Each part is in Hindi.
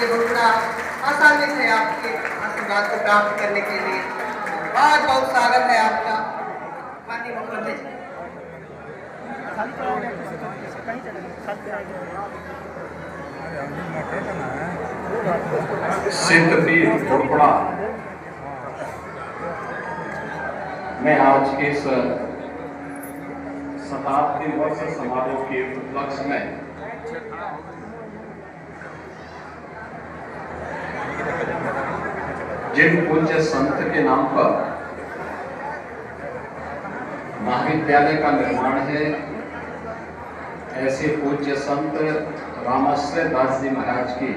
ये बहुत बड़ा आसानी है आपके आशीर्वाद को प्राप्त करने के लिए। बहुत बहुत स्वागत है आपका माननीय मुख्यमंत्री जी। सिद्धपीठ घोरपड़ा में आज के इस शताब्दी वर्ष समारोह के उपलक्ष्य में जिन पूज्य संत के नाम पर महाविद्यालय का निर्माण है, ऐसे पूज्य संत रामाश्रय दास जी महाराज की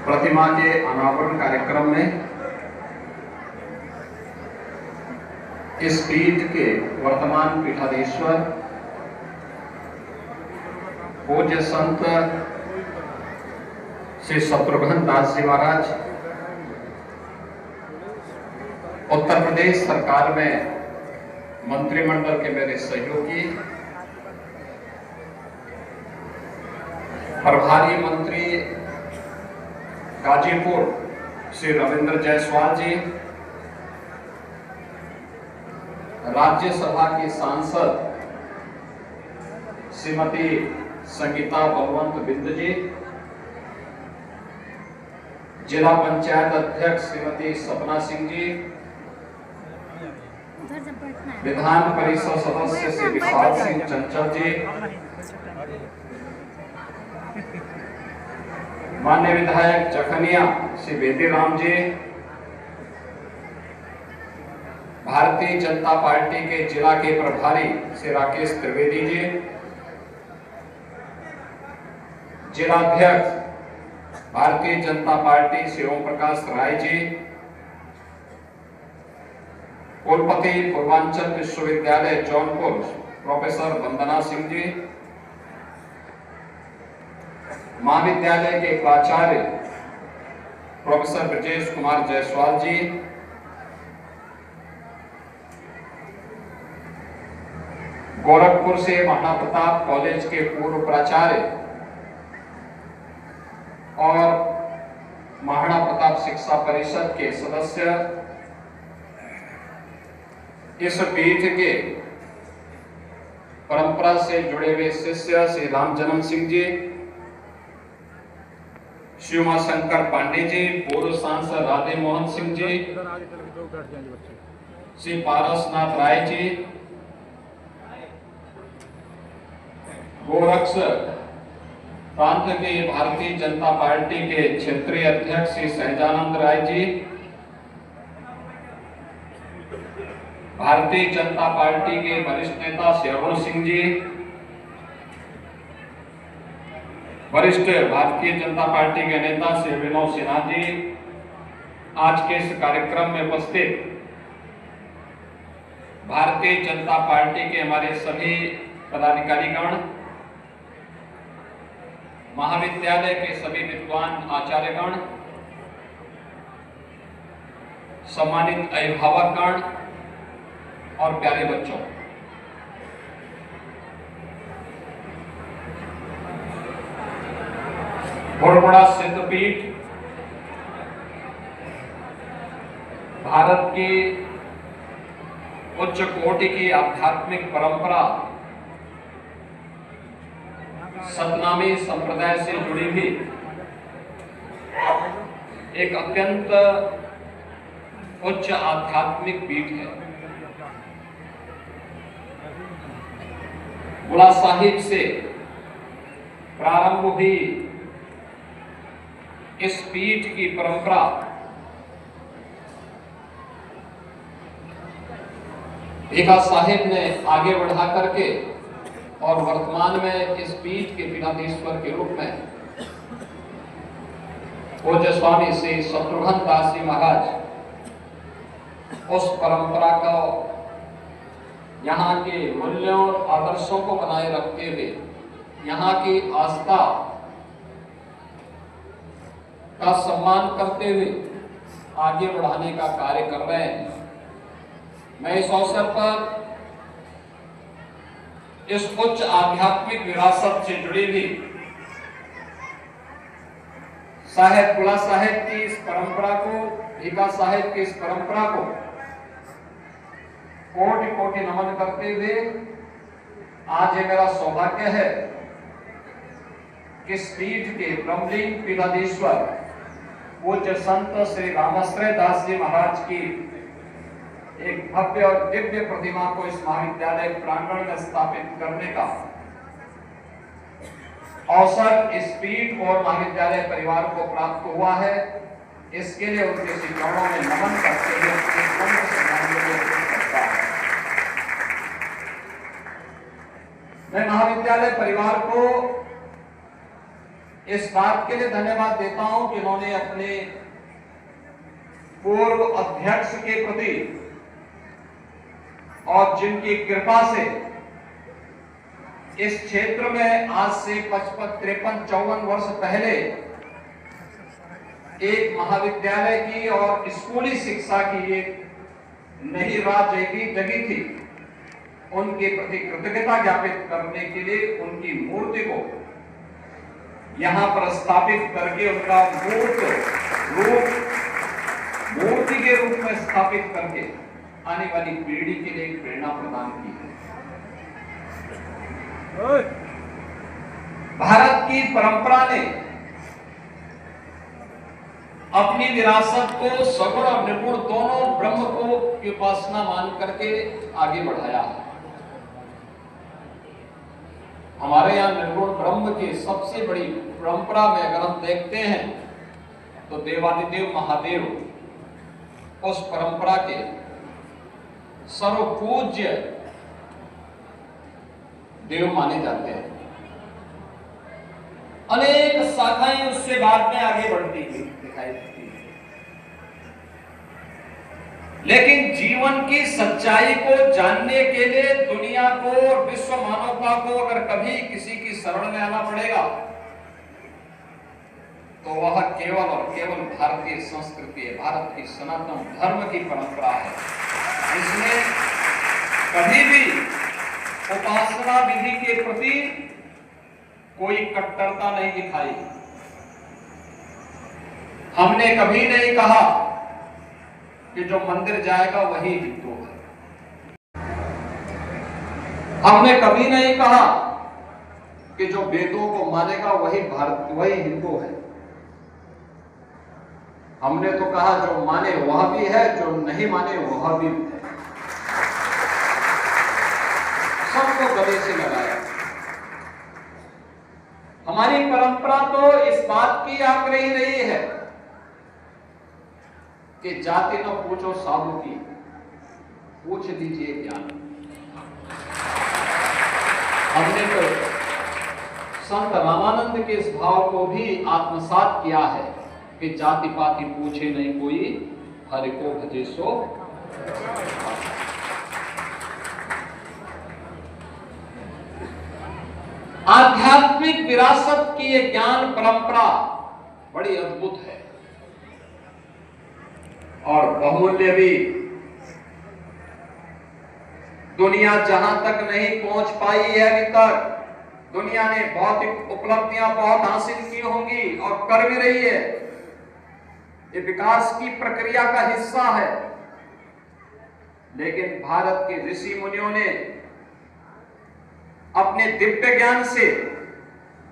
प्रतिमा के अनावरण कार्यक्रम में इस पीठ के वर्तमान पीठाधीश्वर पूज्य संत श्री शत्रुघ्न दास जी महाराज, उत्तर प्रदेश सरकार में मंत्रिमंडल के मेरे सहयोगी, प्रभारी मंत्री गाजीपुर श्री रविंद्र जायसवाल जी, राज्यसभा की सांसद श्रीमती संगीता बलवंत बिंद जी, जिला पंचायत अध्यक्ष श्रीमती सपना सिंह जी, विधान परिषद सदस्य श्री विशाल सिंह चंचल जी, माननीय विधायक जखनिया श्री बेदीराम जी, भारतीय जनता पार्टी के जिला के प्रभारी श्री राकेश त्रिवेदी जी, जिलाध्यक्ष भारतीय जनता पार्टी श्री ओम प्रकाश राय जी, कुलपति पूर्वांचल विश्वविद्यालय जौनपुर प्रोफेसर वंदना सिंह जी, महाविद्यालय के प्राचार्य प्रोफेसर ब्रजेश कुमार जायसवाल जी, गोरखपुर से महाराणा प्रताप कॉलेज के पूर्व प्राचार्य और महाराणा प्रताप शिक्षा परिषद के सदस्य, इस पीठ के परंपरा से जुड़े हुए शिष्य श्री राम जन्म सिंह जी, श्री उमा शंकर पांडे जी, पूर्व सांसद राधे मोहन सिंह जी, श्री पारसनाथ राय जी, गोरक्ष प्रांत के भारतीय जनता पार्टी के क्षेत्रीय अध्यक्ष श्री सहजानंद राय जी, भारतीय जनता पार्टी के वरिष्ठ नेता श्री अरुण सिंह जी, वरिष्ठ भारतीय जनता पार्टी के नेता श्री विनोद सिन्हा जी, आज के इस कार्यक्रम में उपस्थित भारतीय जनता पार्टी के हमारे सभी पदाधिकारीगण, महाविद्यालय के सभी विद्वान आचार्यगण, सम्मानित अभिभावकगण और प्यारे बच्चों, घोरपड़ा सिद्धपीठ भारत की उच्च कोटि की आध्यात्मिक परंपरा सतनामी संप्रदाय से जुड़ी हुई एक अत्यंत उच्च आध्यात्मिक पीठ है। बुला साहिब से प्रारंभ हुई इस पीठ की परंपरा भीखा साहिब ने आगे बढ़ा करके और वर्तमान में इस पीठ के पीठाधीश्वर के रूप में पूज्य स्वामी श्री शत्रुघ्न दास जी महाराज उस परंपरा को, यहाँ के मूल्यों और आदर्शों को बनाए रखते हुए यहाँ की आस्था का सम्मान करते हुए आगे बढ़ाने का कार्य कर रहे हैं। मैं इस अवसर पर इस उच्च आध्यात्मिक विरासत से जुड़ी हुई साहेब गुला साहेब की इस परंपरा को, भीखा साहेब की इस परंपरा को कोटि कोटि नमन करते हुए आज ये मेरा सौभाग्य है कि इस पीठ के ब्रह्मलीन पीठाधीश्वर पूज्य संत श्री रामाश्रय दास जी महाराज की एक भव्य और दिव्य प्रतिमा को इस महाविद्यालय प्रांगण में स्थापित करने का अवसर इस पीठ और महाविद्यालय परिवार को प्राप्त हुआ है। इसके लिए उनके श्री चरणों में नमन करते हुए उनके पूर्ण श्रद्धांजलि अर्पित करता हूं। मैं महाविद्यालय परिवार को इस बात के लिए धन्यवाद देता हूं कि उन्होंने अपने पूर्व अध्यक्ष के प्रति और जिनकी कृपा से इस क्षेत्र में आज से 53-54 वर्ष पहले एक महाविद्यालय की और स्कूली शिक्षा की एक नई राह जगी थी, उनके प्रति कृतज्ञता ज्ञापित करने के लिए उनकी मूर्ति को यहां पर स्थापित करके उनका मूर्ति के रूप में स्थापित करके आने वाली पीढ़ी के लिए एक प्रेरणा प्रदान की है। भारत की परंपरा ने अपनी विरासत को सगुण और निर्गुण दोनों ब्रह्म को की उपासना मान करके आगे बढ़ाया है। हमारे यहाँ निर्गुण ब्रह्म की सबसे बड़ी परंपरा में अगर हम देखते हैं तो देवादिदेव महादेव उस परंपरा के सर्वपूज्य देव माने जाते हैं। अनेक शाखाएं उससे बाद में आगे बढ़ती दिखाई देती है, लेकिन जीवन की सच्चाई को जानने के लिए दुनिया को और विश्व मानवता को अगर कभी किसी की शरण में आना पड़ेगा तो वह केवल और केवल भारतीय संस्कृति है, भारत की सनातन धर्म की परंपरा है। इसमें कभी भी उपासना विधि के प्रति कोई कट्टरता नहीं दिखाई। हमने कभी नहीं कहा कि जो मंदिर जाएगा वही हिंदू है। हमने कभी नहीं कहा कि जो वेदों को मानेगा वही हिंदू है। हमने तो कहा जो माने वह भी है, जो नहीं माने वह भी है। सबको गले से लगाया। हमारी परंपरा तो इस बात की आग्रही रही है कि जाति न पूछो साधु की, पूछ लीजिए ज्ञान। हमने तो संत रामानंद के इस भाव को भी आत्मसात किया है कि जाति पाति पूछे नहीं कोई, हरि को भजे सो। आध्यात्मिक विरासत की ये ज्ञान परंपरा बड़ी अद्भुत है और बहुमूल्य भी। दुनिया जहां तक नहीं पहुंच पाई है अभी तक, दुनिया ने भौतिक उपलब्धियां बहुत हासिल की होंगी और कर भी रही है। ये विकास की प्रक्रिया का हिस्सा है, लेकिन भारत के ऋषि मुनियों ने अपने दिव्य ज्ञान से,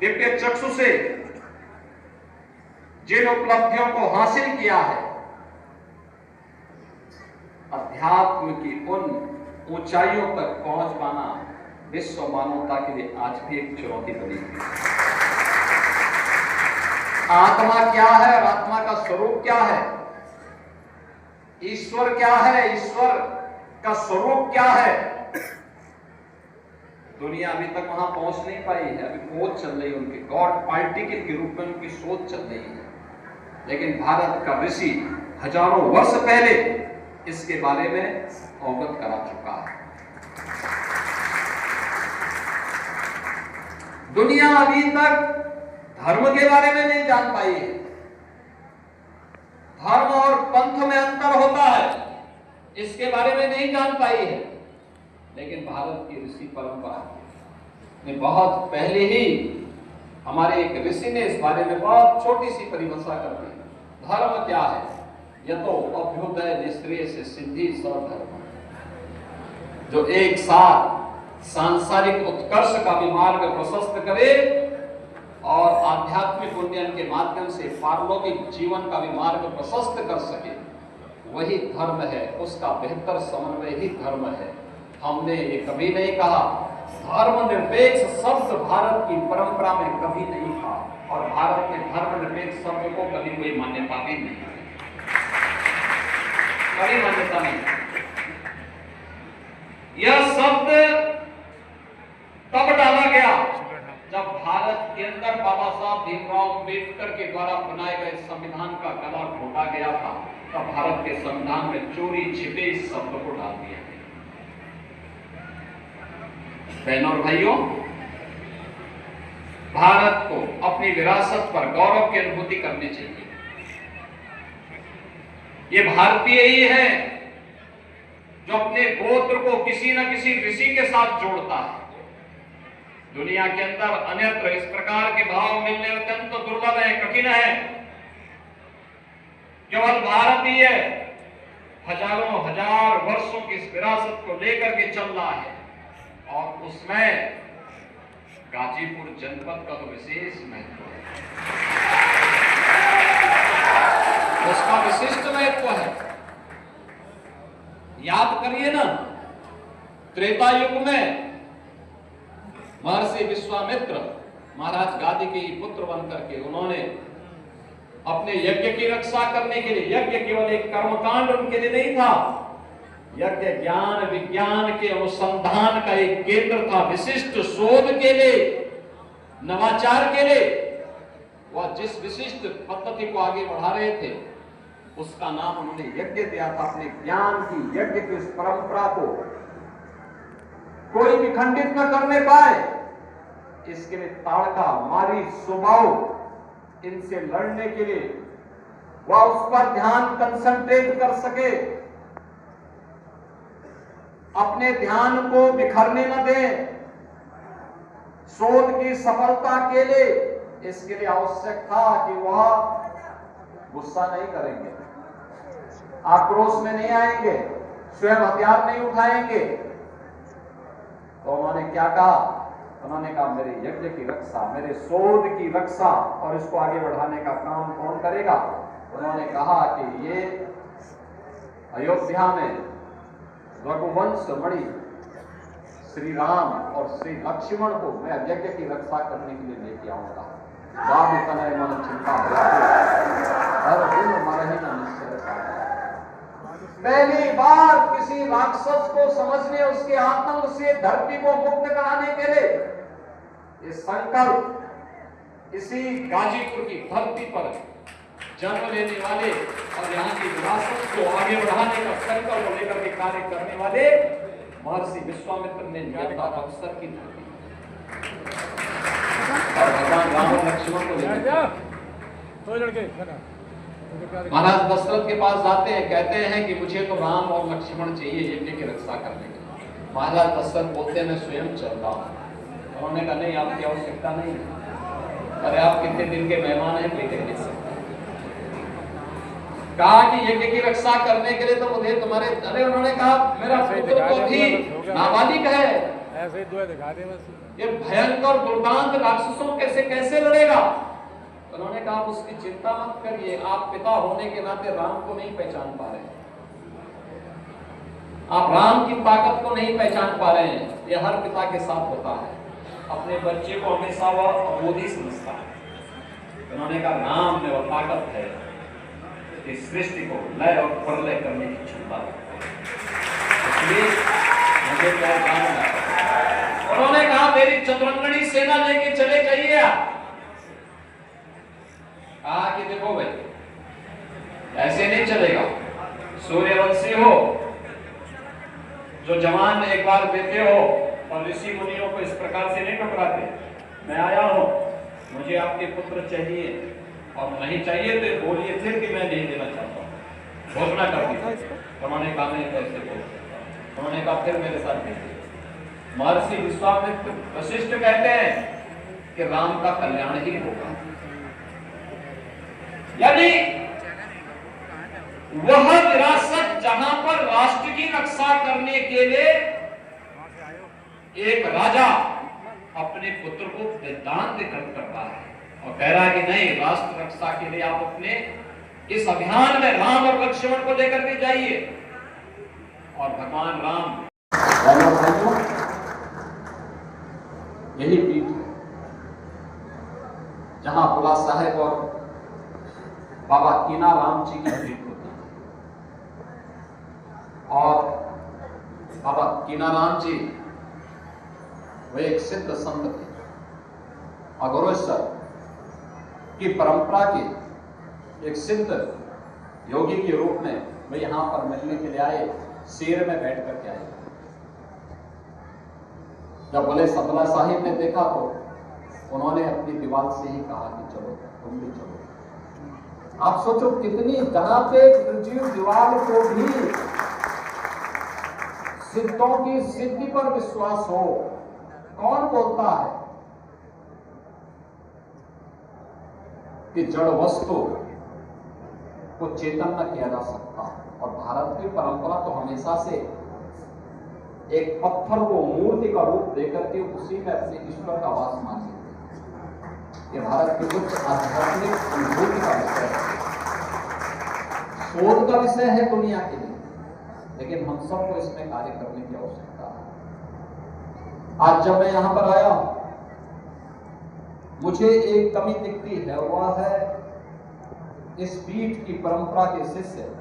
दिव्य चक्षु से जिन उपलब्धियों को हासिल किया है, अध्यात्म की उन ऊंचाइयों तक पहुंच पाना विश्व मानवता के लिए आज भी एक चुनौती बनी हुई है। आत्मा क्या है और आत्मा का स्वरूप क्या है, ईश्वर क्या है, ईश्वर का स्वरूप क्या है, दुनिया अभी तक वहां पहुंच नहीं पाई है। अभी खोज चल रही है उनकी, गॉड पार्टी के रूप में उनकी शोध चल रही है। लेकिन भारत का ऋषि हजारों वर्ष पहले इसके बारे में अवगत करा चुका है। दुनिया अभी तक धर्म के बारे में नहीं जान पाई है। धर्म और पंथ में अंतर होता है, इसके बारे में नहीं जान पाई है। लेकिन भारत की ऋषि परंपरा ने बहुत पहले ही हमारे एक ऋषि ने इस बारे में बहुत छोटी सी परिभाषा कर दी। धर्म क्या है? यह तो अभ्युदय निश्रेय से सिद्धि सर्वधर्म, जो एक साथ सांसारिक उत्कर्ष का भी मार्ग प्रशस्त करे और आध्यात्मिक उन्नयन के माध्यम से पारलौकिक जीवन का भी मार्ग प्रशस्त कर सके, वही धर्म है। उसका बेहतर समन्वय ही धर्म है। हमने ये कभी नहीं कहा, धर्मनिरपेक्ष शब्द भारत की परंपरा में कभी नहीं था और भारत में धर्मनिरपेक्ष शब्द को कभी कोई मान्यता भी नहीं, कभी मान्यता नहीं। यह शब्द तब डाला गया जब भारत के अंदर बाबा साहब भीमराव अंबेडकर के द्वारा बनाए गए संविधान का गला घोटा गया था। तब भारत के संविधान में चोरी छिपे इस शब्द को डाल दिया गया। बहनों और भाइयों, भारत को अपनी विरासत पर गौरव की अनुभूति करनी चाहिए। ये भारतीय ही है जो अपने गोत्र को किसी न किसी ऋषि के साथ जोड़ता है। दुनिया के अंदर अन्यत्र इस प्रकार के भाव मिलने अत्यंत दुर्लभ है, कठिन है। केवल भारत ही है हजारों हजार वर्षों की इस विरासत को लेकर के चल रहा है और उसमें गाजीपुर जनपद का तो विशेष महत्व है, उसका विशिष्ट महत्व है। याद करिए ना, त्रेता युग में महर्षि विश्वामित्र महाराज गादी के पुत्र बनकर के उन्होंने अपने यज्ञ की रक्षा करने के लिए, यज्ञ केवल एक कर्मकांड उनके लिए नहीं था, यज्ञ ज्ञान विज्ञान के अनुसंधान का एक केंद्र था। विशिष्ट शोध के लिए, नवाचार के लिए वह जिस विशिष्ट पद्धति को आगे बढ़ा रहे थे उसका नाम उन्होंने यज्ञ दिया था। अपने ज्ञान की, यज्ञ की इस परंपरा को कोई भी खंडित न करने पाए, इसके लिए ताड़का मारी स्वभाव इनसे लड़ने के लिए वह उस पर ध्यान कंसंट्रेट कर सके, अपने ध्यान को बिखरने न दें। शोध की सफलता के लिए इसके लिए आवश्यक था कि वह गुस्सा नहीं करेंगे, आक्रोश में नहीं आएंगे, स्वयं हथियार नहीं उठाएंगे। तो उन्होंने क्या कहा? उन्होंने कहा मेरे यज्ञ की रक्षा, मेरे शोध की रक्षा और इसको आगे बढ़ाने का काम कौन करेगा? उन्होंने कहा कि ये अयोध्या में रघुवंश मणि श्री राम और श्री लक्ष्मण को मैं यज्ञ की रक्षा करने के लिए लेके आऊंगा। बाबू तनय मन चिंता हर दिन मरहि न निश्चय। पहली बार किसी राक्षस को समझने, उसके आतंक से धरती को मुक्त कराने के लिए ये संकल्प इसी गाजीपुर की धरती पर जन्म लेने वाले और यहाँ की विरासत को आगे बढ़ाने का संकल्प लेकर के कार्य करने वाले महर्षि विश्वामित्र ने लिया था अवसर की धरती और भगवान राम और लक्ष्मण को लेकर महाराज दशरथ के पास जाते हैं, कहते हैं कि मुझे तो राम और लक्ष्मण चाहिए यज्ञ की रक्षा करने के लिए। महाराज दशरथ बोलते हैं मैं स्वयं चलता हूँ। उन्होंने कहा नहीं, आपकी आवश्यकता नहीं है। अरे आप कितने दिन के मेहमान हैं, कोई कह नहीं सकता। कहा कि यज्ञ की रक्षा करने के लिए तो मुझे तुम्हारे, अरे उन्होंने कहा मेरा पुत्र तो भी नाबालिग है, ऐसे ही दिखा दे बस। ये भयंकर दुर्दांत राक्षसों कैसे कैसे लड़ेगा? उन्होंने कहा आप उसकी चिंता मत करिए, आप पिता होने के नाते राम को नहीं पहचान पा रहे, आप राम की ताकत को नहीं पहचान पा रहे हैं। यह हर पिता के साथ होता है, अपने बच्चे को हमेशा वह अबोधी समझता है। उन्होंने कहा राम में वह ताकत है, इस सृष्टि को लय और प्रलय करने की क्षमता रखता है, इसलिए मुझे क्या जानना है। उन्होंने कहा मेरी चतुरंगनी सेना लेके चले जाइए आप। कहा कि देखो भाई ऐसे नहीं चलेगा, सूर्यवंशी हो, जो जवान एक बार देते हो और ऋषि मुनियों को इस प्रकार से नहीं टकराते। मैं आया हूं, मुझे आपके पुत्र चाहिए और नहीं चाहिए तो बोलिए फिर कि मैं नहीं देना चाहता हूं, घोषणा कर दी। उन्होंने कहा मैं कैसे बोल सकता हूं? उन्होंने कहा फिर मेरे साथ भेजिए। महर्षि विश्वामित्र वशिष्ठ कहते हैं कि राम का कल्याण ही होगा। यानी वह विरासत जहां पर राष्ट्र की रक्षा करने के लिए एक राजा अपने पुत्र को दान देकर करता है और कह रहा है कि नहीं, राष्ट्र रक्षा के लिए आप अपने इस अभियान में राम और लक्ष्मण को लेकर के जाइए। और भगवान राम, भाइयों, यही पीठ है जहां बुला साहेब और बाबा कीना राम जी की भेंट होती है। और बाबा कीना राम जी वे एक सिद्ध संत थे, अघोरेश्वर की परंपरा के एक सिद्ध योगी के रूप में वे यहां पर मिलने के लिए आए, शेर में बैठ करके आए। जब बोले सबला साहिब ने देखा तो उन्होंने अपनी दीवार से ही कहा कि चलो तुम भी चलो। आप सोचो कितनी जहां पे निर्जीव दीवार को भी सिद्धों की सिद्धि पर विश्वास हो, कौन बोलता है कि जड़ वस्तु को चेतन न किया जा सकता। और भारत की परंपरा तो हमेशा से एक पत्थर को मूर्ति का रूप देकर के उसी में अपने ईश्वर का वास मानती है। ये भारत की उच्च आध्यात्मिक अनुभूति का विषय है, शोध का विषय है दुनिया के लिए, लेकिन हम सबको इसमें कार्य करने की आवश्यकता है। आज जब मैं यहां पर आया, मुझे एक कमी दिखती है, वह है इस पीठ की परंपरा के शिष्य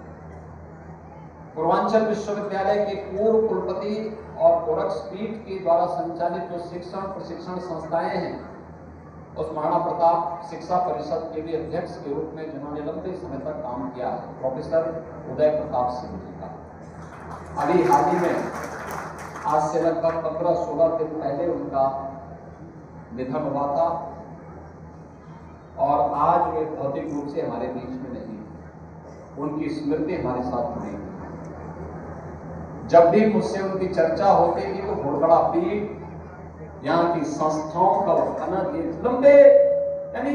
पूर्वांचल विश्वविद्यालय के पूर्व कुलपति और गोरक्ष पीठ के द्वारा संचालित जो शिक्षण प्रशिक्षण संस्थाएं हैं, उस महाराणा प्रताप शिक्षा परिषद के भी अध्यक्ष के रूप में जिन्होंने लंबे समय तक काम किया है, प्रोफेसर उदय प्रताप सिंह जी का। अभी हाल ही में आज से लगभग 15-16 दिन पहले उनका निधन हुआ था और आज वे भौतिक रूप से हमारे बीच में नहीं, उनकी स्मृति हमारे साथ जुड़ी हुई। जब भी मुझसे उनकी चर्चा होती थी तो घोड़गड़ा पीठ, यहाँ की संस्थाओं का अनंत लंबे यानी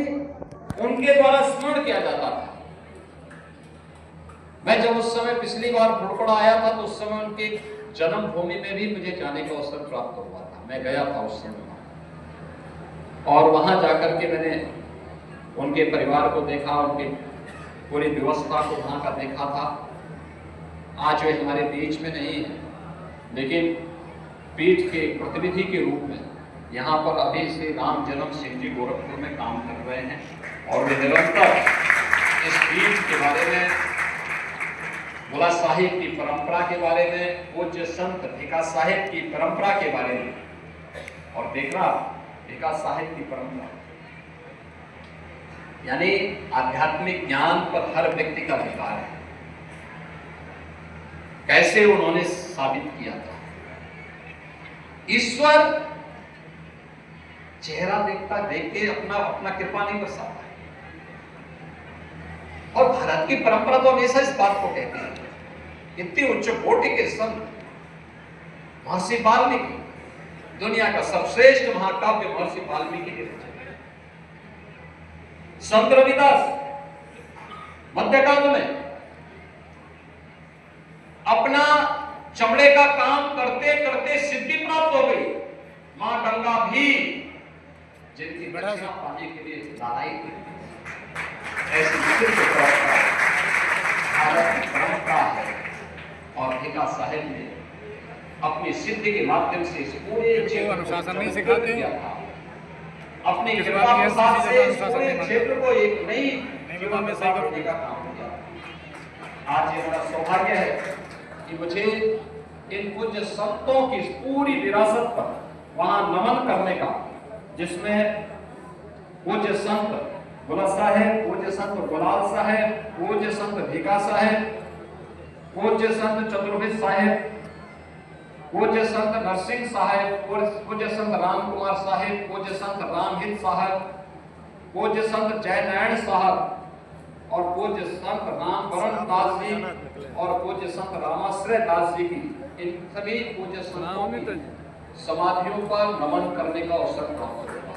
उनके द्वारा स्मरण किया जाता था। मैं जब उस समय पिछली बार घोड़गड़ा आया था तो उस समय उनके जन्मभूमि में भी मुझे जाने का अवसर प्राप्त हुआ था, मैं गया था उस समय और वहां जाकर के मैंने उनके परिवार को देखा, उनकी पूरी व्यवस्था को वहां का देखा था। आज वे हमारे बीच में नहीं है, लेकिन पीठ के प्रतिनिधि के रूप में यहाँ पर अभी से राम जन्म सिंह जी गोरखपुर में काम कर रहे हैं और वे निरंतर इस पीठ के बारे में, बुला साहिब की परंपरा के बारे में, पूज्य संत भिका साहिब की परंपरा के बारे में, और देखना भिका साहिब की परंपरा यानी आध्यात्मिक ज्ञान पर हर व्यक्ति का अधिकार है, कैसे उन्होंने साबित किया था। ईश्वर चेहरा देखता देख के अपना कृपा नहीं बरसाता है। और भारत की परंपरा तो हमेशा इस बात को कहती है, इतनी उच्च कोटि के संत महर्षि वाल्मीकि, दुनिया का सर्वश्रेष्ठ महाकाव्य महर्षि वाल्मीकि की रचना, संत रविदास मध्यकाल में अपना चमड़े का काम करते करते सिद्धि प्राप्त हो गई। मां गंगा भी जिनकी दक्षिणा पाने के लिए लड़ाई की, ऐसी भारत की परंपरा है। और भिका साहिब ने अपनी सिद्धि के माध्यम से इस पूरे अनुशासन नहीं सिखाते किया था, अपनी कृपा प्रसाद से इस पूरे क्षेत्र को एक नई जीवन में सही करने का काम किया। आज ये बड़ा सौभाग्य है कि मुझे इन पूज्य संतों की पूरी विरासत पर वहां नमन करने का, जिसमें पूज्य संत बुला साहेब, पूज्य संत गुलाल साहेब, पूज्य संत भिका साहेब, पूज्य संत चतुर्भुज साहेब, पूज्य संत नरसिंह साहेब, पूज्य संत राम कुमार साहेब, पूज्य संत रामहित साहब, पूज्य संत जयनारायण साहब और पूज्य संत रामवरण दास जी और पूज्य संत रामाश्रय दास जी की, इन सभी पूज्य संतों की समाधियों पर नमन करने का अवसर प्राप्त हुआ।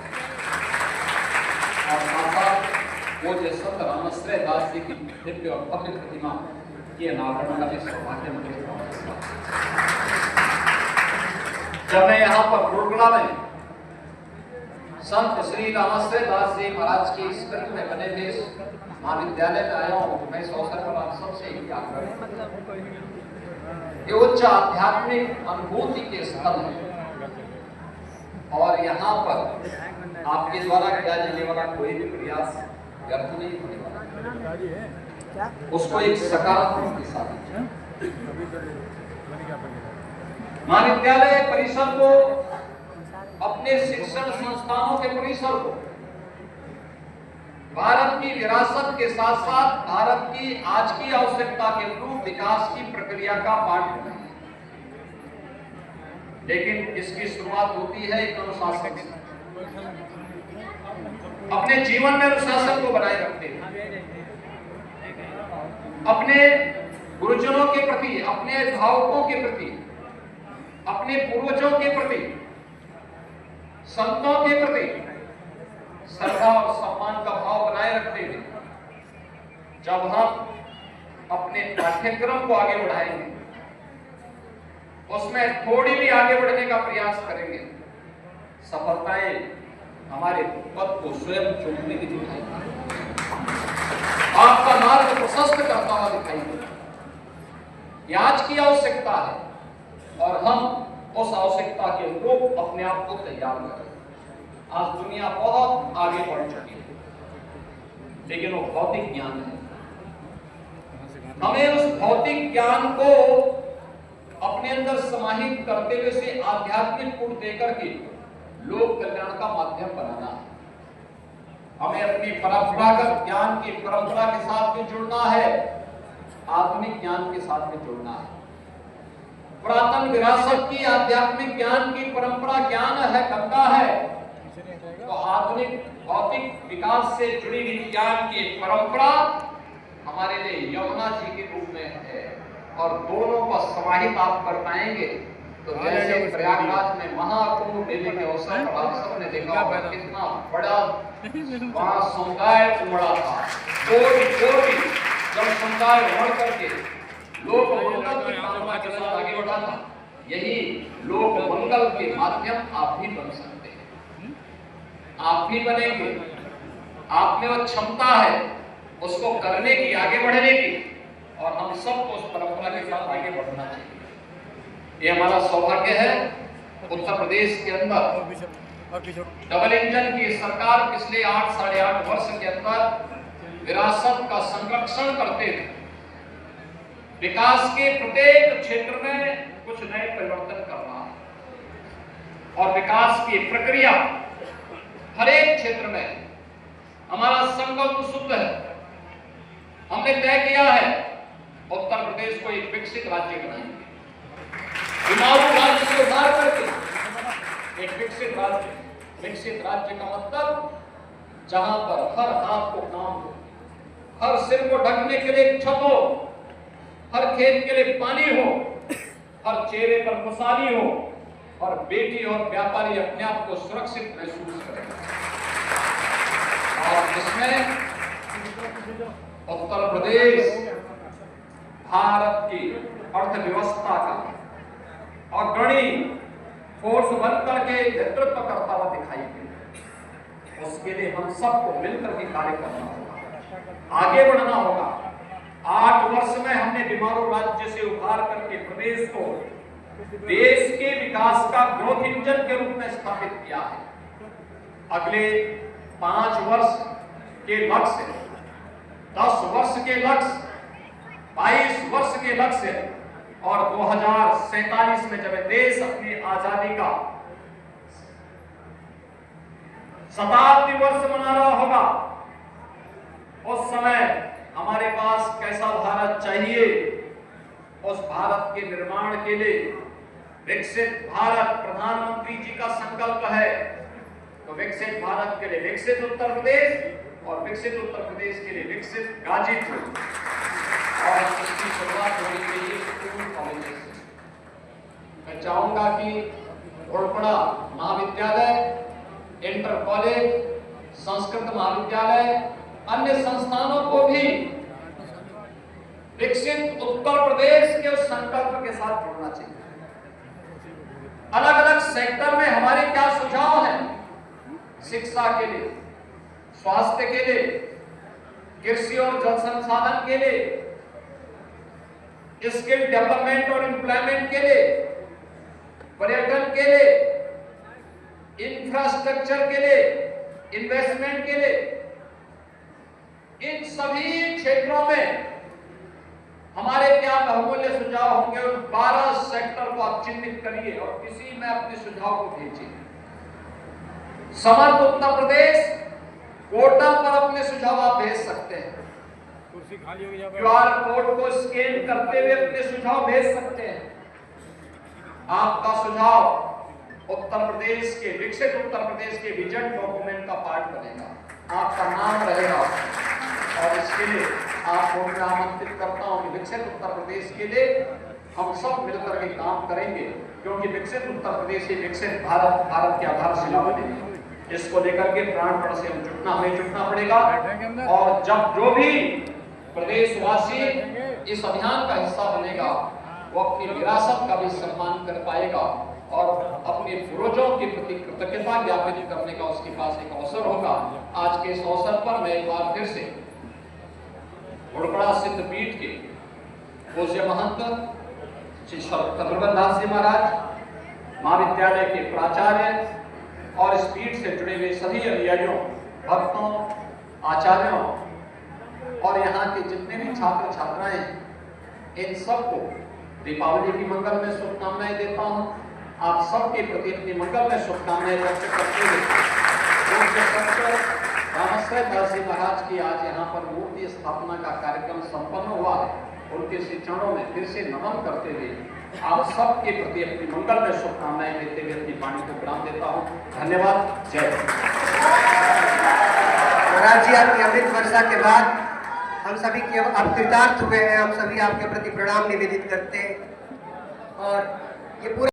पूज्य संत रामश्रय दास जी की दिव्य और भव्य प्रतिमा के अनावरण का सौभाग्य मुझे प्राप्त हुआ। जब मैं यहाँ पर गुरुकुला में संत श्री रामश्रय दास जी महाराज की स्मृति में बने हुए महाविद्यालय में आया हूँ, तो मैं इस अवसर पर आप सबसे ही आग्रह, ये उच्च आध्यात्मिक अनुभूति के स्थल है और यहाँ पर आपके द्वारा किया जाने वाला कोई भी प्रयास व्यर्थ नहीं होने वाला, उसको एक सकारात्मक दिशा दीजिए। महाविद्यालय परिसर को, अपने शिक्षण संस्थानों के परिसर को भारत की विरासत के साथ साथ भारत की आज की आवश्यकता के अनुरूप विकास की प्रक्रिया का पाठ बनाइए। लेकिन इसकी शुरुआत होती है एक अनुशासन से। अपने जीवन में अनुशासन को बनाए रखते हुए अपने गुरुजनों के प्रति, अपने अभिभावकों के प्रति, अपने पूर्वजों के प्रति, संतों के प्रति श्रद्धा और सम्मान का भाव बनाए रखते हुए जब हम अपने पाठ्यक्रम को आगे बढ़ाएंगे, उसमें थोड़ी भी आगे बढ़ने का प्रयास करेंगे, सफलताएं हमारे पद को स्वयं चूमने की दिखाई देगी, आपका मार्ग प्रशस्त करता हुआ दिखाई देगा। यह आज की आवश्यकता है और हम उस आवश्यकता के अनुरूप अपने आप को तैयार करें। आज दुनिया बहुत आगे बढ़ चुकी है, लेकिन वो भौतिक ज्ञान है। हमें उस भौतिक ज्ञान को अपने अंदर समाहित करते हुए से आध्यात्मिक गुण देकर के लोक कल्याण का माध्यम बनाना है। हमें अपनी परंपरागत ज्ञान की परंपरा के साथ में जुड़ना है, आधुनिक ज्ञान के साथ में जुड़ना है। पुरातन विरासत की आध्यात्मिक ज्ञान की परंपरा ज्ञान है, गंगा है, तो आधुनिक भौतिक विकास से जुड़ी हुई ज्ञान की परंपरा हमारे लिए यमुना जी के रूप में है और दोनों को समाहित आप कर पाएंगे तो जैसे प्रयागराज में महाकुंभ मेले के अवसर पर आप सबने देखा होगा कितना बड़ा वहां समुदाय उमड़ा था, कोटि जब समुदाय उमड़ करके लोक मंगल की कामना के साथ आगे बढ़ा था। यही लोक मंगल के माध्यम आप भी बन सकते हैं, आप भी बनेंगे। आप में वो क्षमता है उसको करने की, आगे बढ़ने की, और हम सबको उस परंपरा के साथ आगे बढ़ना चाहिए। ये हमारा सौभाग्य है। उत्तर प्रदेश के अंदर डबल इंजन की सरकार पिछले 8 साढ़े 8 वर्ष के अंदर विरासत का संरक्षण करते थे। विकास के प्रत्येक क्षेत्र में कुछ नए परिवर्तन करना है और विकास की प्रक्रिया हर एक क्षेत्र में हमारा संकल्प शुद्ध है। हमने तय किया है उत्तर प्रदेश को एक विकसित राज्य बनाएंगे, चुनावी राज्य से उभार करके एक विकसित राज्य। विकसित राज्य का मतलब जहां पर हर हाथ को काम हो, हर सिर को ढकने के लिए छत हो, हर खेत के लिए पानी हो, हर चेहरे पर खुशहाली हो और बेटी और व्यापारी अपने आप को सुरक्षित महसूस करें। और इसमें उत्तर प्रदेश भारत की अर्थव्यवस्था का अग्रणी फोर्स बनकर के नेतृत्व करता हुआ दिखाई दे। उसके लिए हम सबको मिलकर के कार्य करना होगा, आगे बढ़ना होगा। 8 वर्ष में हमने बीमारू राज्य से उभार करके प्रदेश को देश के विकास का ग्रोथ इंजन के रूप में स्थापित किया है। अगले 5 वर्ष के लक्ष्य, 10 वर्ष के लक्ष्य, 22 वर्ष के लक्ष्य और 2047 में जब देश अपनी आजादी का शताब्दी वर्ष मना रहा होगा, उस समय हमारे पास कैसा भारत चाहिए, उस भारत के निर्माण के लिए विकसित भारत प्रधानमंत्री जी का संकल्प है। तो विकसित भारत के लिए विकसित उत्तर प्रदेश और विकसित उत्तर प्रदेश के लिए विकसित गाजीपुर, और इसकी शुरुआत होनी चाहिए स्कूल कॉलेज से। मैं चाहूंगा कि घोड़पड़ा महाविद्यालय, इंटर कॉलेज, संस्कृत महाविद्यालय, अन्य संस्थानों को भी विकसित उत्तर प्रदेश के उस संकल्प के साथ जोड़ना चाहिए। अलग अलग सेक्टर में हमारे क्या सुझाव हैं? शिक्षा के लिए, स्वास्थ्य के लिए, कृषि और जल संसाधन के लिए, स्किल डेवलपमेंट और एम्प्लॉयमेंट के लिए, पर्यटन के लिए, इंफ्रास्ट्रक्चर के लिए, इन्वेस्टमेंट के लिए, इन सभी क्षेत्रों में हमारे क्या बहुमूल्य सुझाव होंगे? उन 12 सेक्टर को आप चिन्हित करिए और किसी में अपने सुझाव को भेजिए। समर्थ उत्तर प्रदेश पोर्टल पर अपने सुझाव आप भेज सकते हैं। कुर्सी खाली होगी, QR कोड को स्कैन करते हुए अपने सुझाव भेज सकते हैं। आपका सुझाव उत्तर प्रदेश के, विकसित उत्तर प्रदेश के विजन डॉक्यूमेंट का पार्ट बनेगा, आपका नाम रहेगा और इसके लिए आपको मैं आमंत्रित करता हूं कि विकसित उत्तर प्रदेश के लिए हम सब मिलकर के काम करेंगे, क्योंकि विकसित उत्तर प्रदेश ही विकसित भारत, भारत की आधारशिला बनेगी। इसको लेकर के प्राणपण से हमें जुटना पड़ेगा और जब जो भी प्रदेशवासी इस अभियान का हिस्सा बनेगा वो अपनी विरासत का भी सम्मान कर पाएगा और अपने पूर्वजों के प्रति कृतज्ञता ज्ञापित करने का उसके पास एक अवसर होगा। आज के इस अवसर पर मैं एक बार फिर से उड़पड़ा सिद्ध पीठ के पूज्य महंत श्री शत्रुघ्न दास जी महाराज, महाविद्यालय के प्राचार्य और इस पीठ से जुड़े हुए सभी अनुयायियों, भक्तों, आचार्यों और यहाँ के जितने भी छात्र छात्राएं, इन सबको दीपावली की मंगलमय शुभकामनाएं देता हूँ। आप सबके प्रति अपनी मंगलमय शुभकामनाएं व्यक्त करते हुए रामाश्रय दास जी महाराज की आज यहाँ पर मूर्ति स्थापना का कार्यक्रम संपन्न हुआ है, उनके श्री चरणों में फिर से नमन करते हुए आप सबके प्रति अपनी मंगलमय शुभकामनाएं देते हुए अपनी वाणी को विराम देता हूँ। धन्यवाद। जय हिंद। महाराज जी, आपकी अमृत वर्षा के बाद हम सभी के अब कृतार्थ हुए हैं। हम सभी आपके प्रति प्रणाम निवेदित करते हैं और ये पूरा